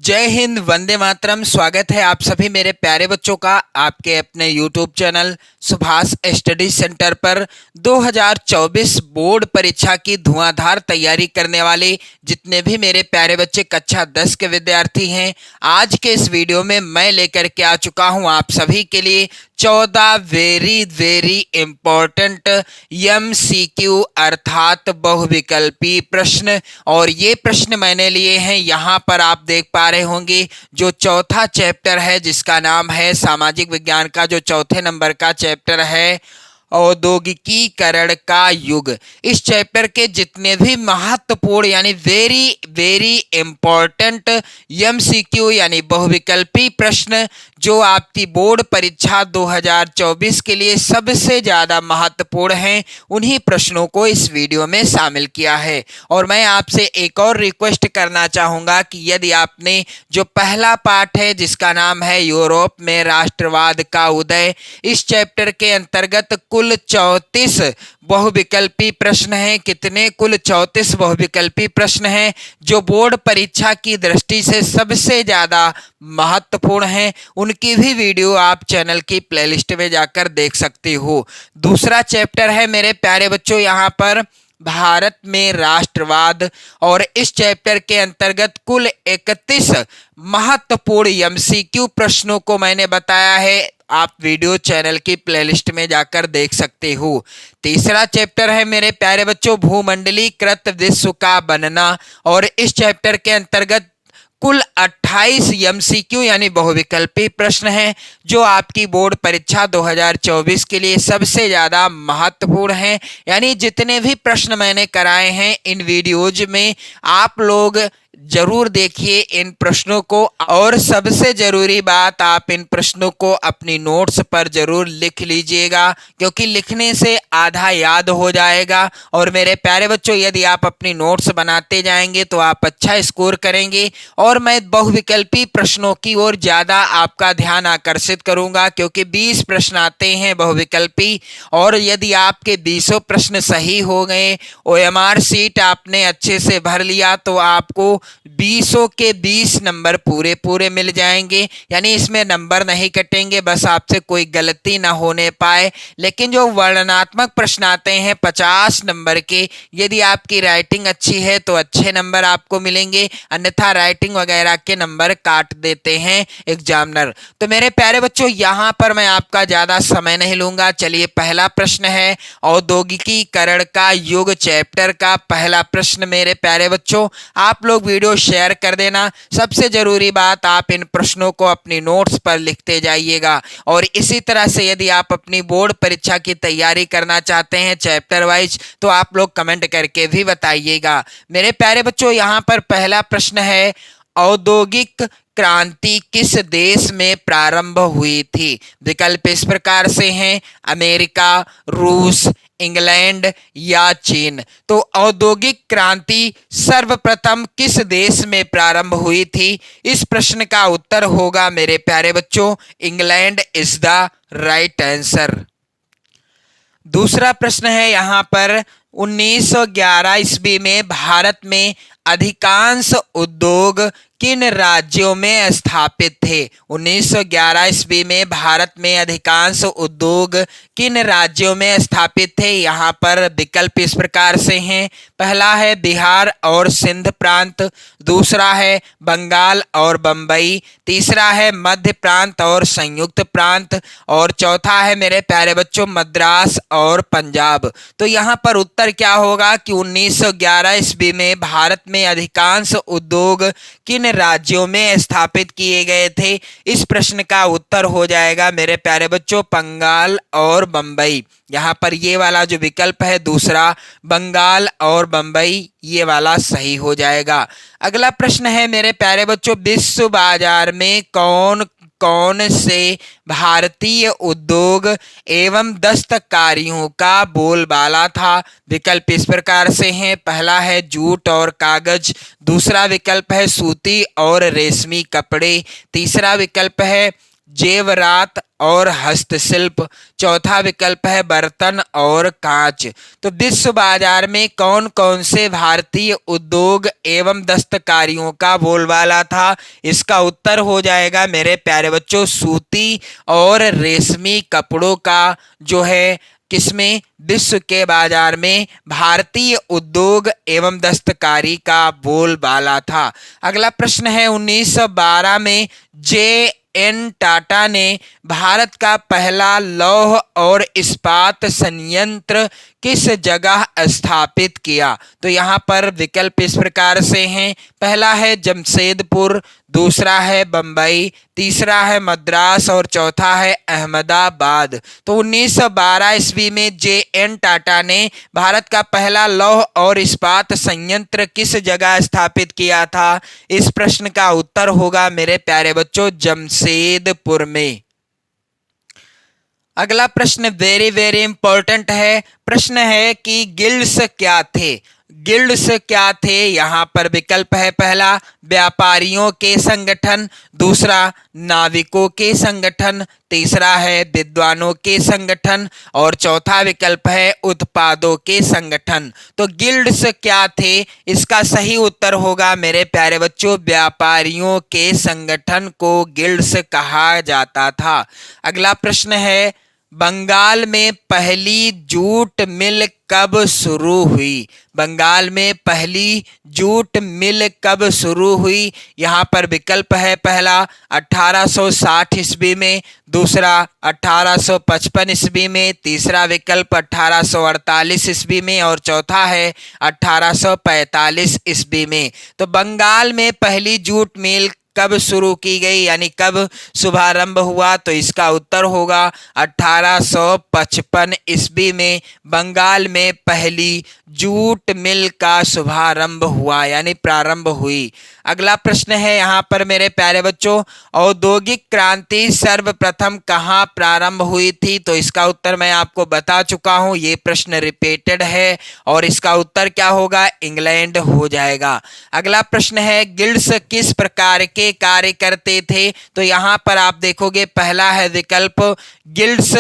जय हिंद, वंदे मातरम। स्वागत है आप सभी मेरे प्यारे बच्चों का आपके अपने YouTube channel Subhash study centre पर। 2024 बोर्ड परीक्षा की धुआंधार तैयारी करने वाले जितने भी मेरे प्यारे बच्चे कक्षा 10 के विद्यार्थी हैं, आज के इस वीडियो में मैं लेकर के आ चुका हूं आप सभी के लिए 14 वेरी इंपॉर्टेंट MCQ अर्थात बहुविकल्पी प्रश्न। और ये प्रश्न मैंने लिए हैं, यहाँ पर आप देख पा रहे होंगे जो चौथा चैप्टर है जिसका नाम है सामाजिक विज्ञान का जो चौथे नंबर का चैप्टर है औद्योगिकीकरण का युग। इस चैप्टर के जितने भी महत्वपूर्ण यानी वेरी इंपॉर्टेंट MCQ यानी बहुविकल्पी प्रश्न जो आपकी बोर्ड परीक्षा 2024 के लिए सबसे ज़्यादा महत्वपूर्ण हैं, उन्हीं प्रश्नों को इस वीडियो में शामिल किया है। और मैं आपसे एक और रिक्वेस्ट करना चाहूँगा कि यदि आपने जो पहला पार्ट है जिसका नाम है यूरोप में राष्ट्रवाद का उदय, इस चैप्टर के अंतर्गत कुल 34 बहुविकल्पी प्रश्न हैं। कितने? कुल 34 बहुविकल्पी प्रश्न हैं जो बोर्ड परीक्षा की दृष्टि से सबसे ज़्यादा महत्वपूर्ण हैं। उनकी भी वीडियो आप चैनल की प्लेलिस्ट में जाकर देख सकते हो। दूसरा चैप्टर है मेरे प्यारे बच्चों यहाँ पर भारत में राष्ट्रवाद, और इस चैप्टर के अंतर्गत कुल 31 महत्वपूर्ण MCQ प्रश्नों को मैंने बताया है। आप वीडियो चैनल की प्लेलिस्ट में जाकर देख सकते हो। तीसरा चैप्टर है मेरे प्यारे बच्चों भूमंडलीकृत विश्व का बनना, और इस चैप्टर के अंतर्गत कुल 28 MCQ यानी बहुविकल्पी प्रश्न हैं जो आपकी बोर्ड परीक्षा 2024 के लिए सबसे ज़्यादा महत्वपूर्ण हैं। यानी जितने भी प्रश्न मैंने कराए हैं इन वीडियोज में आप लोग जरूर देखिए इन प्रश्नों को, और सबसे जरूरी बात आप इन प्रश्नों को अपनी नोट्स पर जरूर लिख लीजिएगा क्योंकि लिखने से आधा याद हो जाएगा। और मेरे प्यारे बच्चों यदि आप अपनी नोट्स बनाते जाएंगे तो आप अच्छा स्कोर करेंगे। और मैं बहुविकल्पी प्रश्नों की ओर ज़्यादा आपका ध्यान आकर्षित करूंगा क्योंकि 20 प्रश्न आते हैं बहुविकल्पी, और यदि आपके 20 प्रश्न सही हो गए, OMR सीट आपने अच्छे से भर लिया तो आपको 20 के 20 नंबर पूरे मिल जाएंगे। यानी इसमें नंबर नहीं कटेंगे, बस आपसे कोई गलती ना होने पाए। लेकिन जो वर्णनात्मक प्रश्न आते हैं 50 नंबर के, यदि आपकी राइटिंग अच्छी है तो अच्छे नंबर आपको मिलेंगे, अन्यथा राइटिंग वगैरह के नंबर काट देते हैं एग्जामिनर। तो मेरे प्यारे बच्चों यहाँ पर मैं आपका ज़्यादा समय नहीं लूँगा। चलिए पहला प्रश्न है औद्योगिकीकरण का युग चैप्टर का पहला प्रश्न। मेरे प्यारे बच्चों आप लोग वीडियो शेयर कर देना। सबसे जरूरी बात आप इन प्रश्नों को अपनी नोट्स पर लिखते जाइएगा। और इसी तरह से यदि आप अपनी बोर्ड परीक्षा की तैयारी करना चाहते हैं चैप्टर वाइज तो आप लोग कमेंट करके भी बताइएगा। मेरे प्यारे बच्चों यहाँ पर पहला प्रश्न है औद्योगिक क्रांति किस देश में प्रारंभ हुई थी? विकल्प इस प्रकार से हैं अमेरिका, रूस, इंग्लैंड या चीन। तो औद्योगिक क्रांति सर्वप्रथम किस देश में प्रारंभ हुई थी? इस प्रश्न का उत्तर होगा मेरे प्यारे बच्चों England is the right answer. दूसरा प्रश्न है यहाँ पर 1911 ईस्वी में भारत में अधिकांश उद्योग किन राज्यों में स्थापित थे? 1911 ईस्वी में भारत में अधिकांश उद्योग किन राज्यों में स्थापित थे? यहाँ पर विकल्प इस प्रकार से हैं। पहला है बिहार और सिंध प्रांत, दूसरा है बंगाल और बंबई, तीसरा है मध्य प्रांत और संयुक्त प्रांत, और चौथा है मेरे प्यारे बच्चों मद्रास और पंजाब। तो यहाँ पर उत्तर क्या होगा कि 1911 ईस्वी में भारत में अधिकांश उद्योग किन राज्यों में स्थापित किए गए थे? इस प्रश्न का उत्तर हो जाएगा मेरे प्यारे बच्चों बंगाल और बंबई। यहाँ पर ये वाला जो विकल्प है दूसरा बंगाल और बंबई, ये वाला सही हो जाएगा। अगला प्रश्न है मेरे प्यारे बच्चों विश्व बाजार में कौन कौन से भारतीय उद्योग एवं दस्तकारियों का बोलबाला था? विकल्प इस प्रकार से हैं। पहला है जूट और कागज, दूसरा विकल्प है सूती और रेशमी कपड़े, तीसरा विकल्प है जेवरात और हस्तशिल्प। चौथा विकल्प है बर्तन और कांच। तो विश्व बाजार में कौन कौन से भारतीय उद्योग एवं दस्तकारियों का बोलबाला था? इसका उत्तर हो जाएगा मेरे प्यारे बच्चों सूती और रेशमी कपड़ों का जो है किसमें, विश्व के बाजार में भारतीय उद्योग एवं दस्तकारी का बोलबाला था। अगला प्रश्न है 1912 में जे एन टाटा ने भारत का पहला लौह और इस्पात संयंत्र किस जगह स्थापित किया? तो यहाँ पर विकल्प इस प्रकार से हैं। पहला है जमशेदपुर, दूसरा है बंबई, तीसरा है मद्रास और चौथा है अहमदाबाद। तो 1912 ईस्वी में जे एन टाटा ने भारत का पहला लौह और इस्पात संयंत्र किस जगह स्थापित किया था? इस प्रश्न का उत्तर होगा मेरे प्यारे बच्चों जमशेदपुर में। अगला प्रश्न वेरी वेरी इंपॉर्टेंट है। प्रश्न है कि गिल्ड्स क्या थे? गिल्ड्स क्या थे? यहाँ पर विकल्प है पहला व्यापारियों के संगठन, दूसरा नाविकों के संगठन, तीसरा है विद्वानों के संगठन और चौथा विकल्प है उत्पादों के संगठन। तो गिल्ड्स क्या थे? इसका सही उत्तर होगा मेरे प्यारे बच्चों व्यापारियों के संगठन को गिल्ड्स कहा जाता था। अगला प्रश्न है बंगाल में पहली जूट मिल कब शुरू हुई? बंगाल में पहली जूट मिल कब शुरू हुई? यहाँ पर विकल्प है पहला 1860 ईस्वी में, दूसरा 1855 ईस्वी में, तीसरा विकल्प 1848 ईस्वी में और चौथा है 1845 ईस्वी में। तो बंगाल में पहली जूट मिल कब शुरू की गई यानी कब शुभारंभ हुआ? तो इसका उत्तर होगा 1855 ईस्वी में बंगाल में पहली जूट मिल का शुभारंभ हुआ यानी प्रारंभ हुई। अगला प्रश्न है यहाँ पर मेरे प्यारे बच्चों औद्योगिक क्रांति सर्वप्रथम कहाँ प्रारंभ हुई थी? तो इसका उत्तर मैं आपको बता चुका हूँ, ये प्रश्न रिपीटेड है और इसका उत्तर क्या होगा? इंग्लैंड हो जाएगा। अगला प्रश्न है गिल्ड्स किस प्रकार के कार्य करते थे? तो यहाँ पर आप देखोगे पहला है विकल्प गिल्ड्स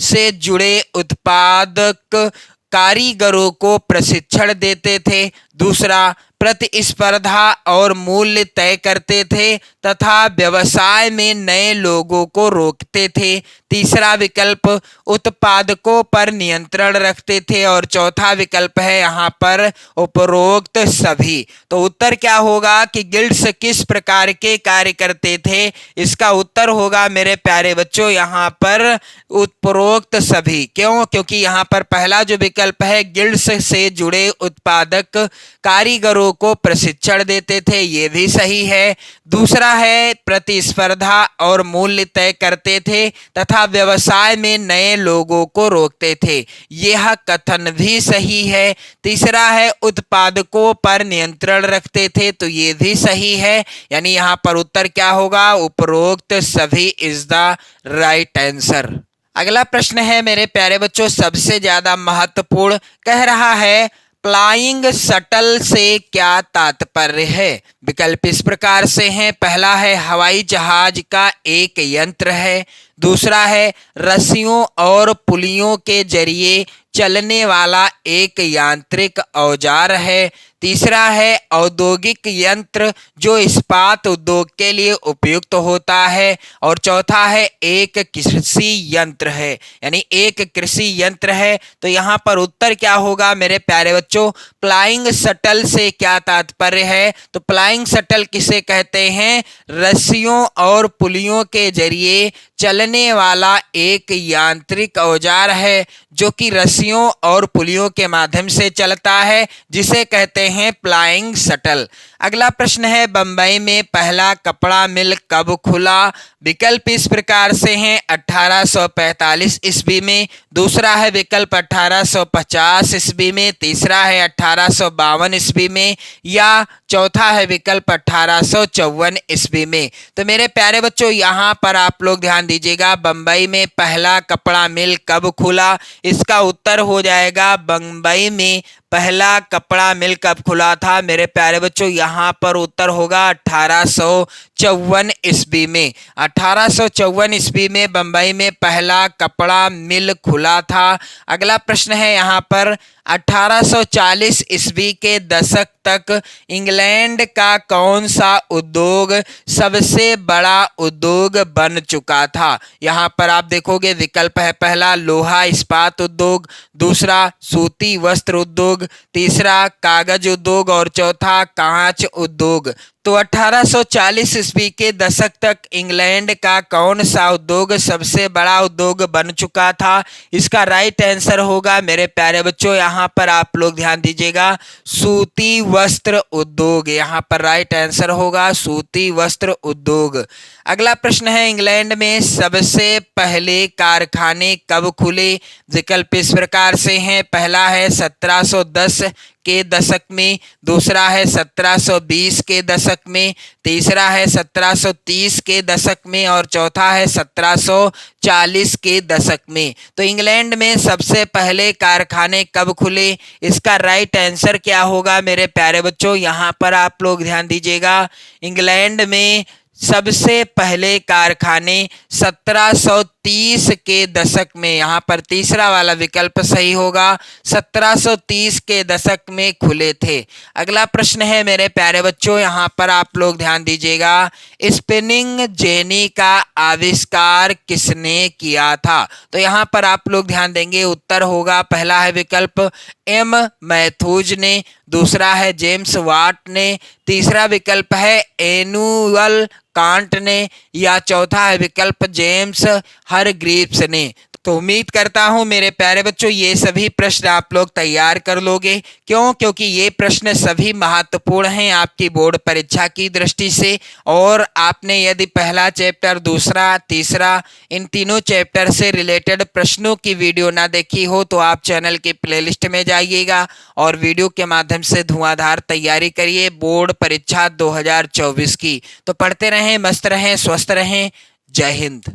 से जुड़े उत्पादक कारीगरों को प्रशिक्षण देते थे, दूसरा प्रतिस्पर्धा और मूल्य तय करते थे तथा व्यवसाय में नए लोगों को रोकते थे, तीसरा विकल्प उत्पादकों पर नियंत्रण रखते थे और चौथा विकल्प है यहाँ पर उपरोक्त सभी। तो उत्तर क्या होगा कि गिल्ड्स किस प्रकार के कार्य करते थे? इसका उत्तर होगा मेरे प्यारे बच्चों यहाँ पर उपरोक्त सभी। क्यों? क्योंकि यहाँ पर पहला जो विकल्प है गिल्ड्स से जुड़े उत्पादक कारीगरों को प्रशिक्षण देते थे, ये भी सही है। दूसरा है प्रतिस्पर्धा और मूल्य तय करते थे तथा व्यवसाय में नए लोगों को रोकते थे, यह कथन भी सही है। तीसरा है उत्पादकों पर नियंत्रण रखते थे, तो ये भी सही है। यानी यहाँ पर उत्तर क्या होगा? उपरोक्त सभी इज द राइट आंसर। अगला प्रश्न है मेरे प्यारे बच्चों सबसे ज्यादा महत्वपूर्ण, कह रहा है फ्लाइंग शटल से क्या तात्पर्य है? विकल्प इस प्रकार से हैं। पहला है हवाई जहाज का एक यंत्र है, दूसरा है रस्सियों और पुलियों के जरिए चलने वाला एक यांत्रिक औजार है, तीसरा है औद्योगिक यंत्र जो इस्पात उद्योग के लिए उपयुक्त होता है और चौथा है एक कृषि यंत्र है, यानी एक कृषि यंत्र है। तो यहाँ पर उत्तर क्या होगा मेरे प्यारे बच्चों? फ्लाइंग शटल से क्या तात्पर्य है? तो फ्लाइंग शटल किसे कहते हैं? रस्सियों और पुलियों के जरिए चलने वाला एक यांत्रिक औजार है जो कि रस्सियों और पुलियों के माध्यम से चलता है, जिसे कहते हैं फ्लाइंग शटल। अगला प्रश्न है बंबई में पहला कपड़ा मिल कब खुला? विकल्प इस प्रकार से हैं 1845 ईस्वी में, दूसरा है विकल्प 1850 ईस्वी में, तीसरा है 1852 ईस्वी में या चौथा है विकल्प 1854 ईस्वी में। तो मेरे प्यारे बच्चों यहाँ पर आप लोग ध्यान दीजिएगा, बंबई में पहला कपड़ा मिल कब खुला? इसका उत्तर हो जाएगा बंबई में पहला कपड़ा मिल कब खुला था मेरे प्यारे बच्चों? यहाँ पर उत्तर होगा 1854 ईस्वी में। 1854 ईस्वी में बंबई में पहला कपड़ा मिल खुला था। अगला प्रश्न है यहाँ पर, 1840 ईस्वी के दशक तक इंग्लैंड का कौन सा उद्योग सबसे बड़ा उद्योग बन चुका था? यहाँ पर आप देखोगे विकल्प है, पहला लोहा इस्पात उद्योग, दूसरा सूती वस्त्र उद्योग, तीसरा कागज उद्योग और चौथा कांच उद्योग। तो 1840 ईस्वी के दशक तक इंग्लैंड का कौन सा उद्योग सबसे बड़ा उद्योग बन चुका था? इसका राइट आंसर होगा मेरे प्यारे बच्चों, यहाँ पर आप लोग ध्यान दीजिएगा, सूती वस्त्र उद्योग। यहाँ पर राइट आंसर होगा सूती वस्त्र उद्योग। अगला प्रश्न है, इंग्लैंड में सबसे पहले कारखाने कब खुले? विकल्प इस प्रकार से हैं, पहला है 1710 के दशक में, दूसरा है 1720 के दशक में, तीसरा है 1730 के दशक में और चौथा है 1740 के दशक में। तो इंग्लैंड में सबसे पहले कारखाने कब खुले? इसका राइट आंसर क्या होगा मेरे प्यारे बच्चों? यहाँ पर आप लोग ध्यान दीजिएगा, इंग्लैंड में सबसे पहले कारखाने 1730 के दशक में, यहाँ पर तीसरा वाला विकल्प सही होगा, 1730 के दशक में खुले थे। अगला प्रश्न है मेरे प्यारे बच्चों, यहाँ पर आप लोग ध्यान दीजिएगा, स्पिनिंग जेनी का आविष्कार किसने किया था? तो यहाँ पर आप लोग ध्यान देंगे, उत्तर होगा, पहला है विकल्प एम मैथ्यूज ने, दूसरा है जेम्स वाट ने, तीसरा विकल्प है एनुअल कांट ने या चौथा है विकल्प जेम्स हरग्रीव्स ने। तो उम्मीद करता हूं मेरे प्यारे बच्चों ये सभी प्रश्न आप लोग तैयार कर लोगे। क्यों? क्योंकि ये प्रश्न सभी महत्वपूर्ण हैं आपकी बोर्ड परीक्षा की दृष्टि से। और आपने यदि पहला चैप्टर, दूसरा, तीसरा, इन तीनों चैप्टर से रिलेटेड प्रश्नों की वीडियो ना देखी हो तो आप चैनल की प्लेलिस्ट में जाइएगा और वीडियो के माध्यम से धुआंधार तैयारी करिए बोर्ड परीक्षा 2024 की। तो पढ़ते रहें, मस्त रहें, स्वस्थ रहें। जय हिंद।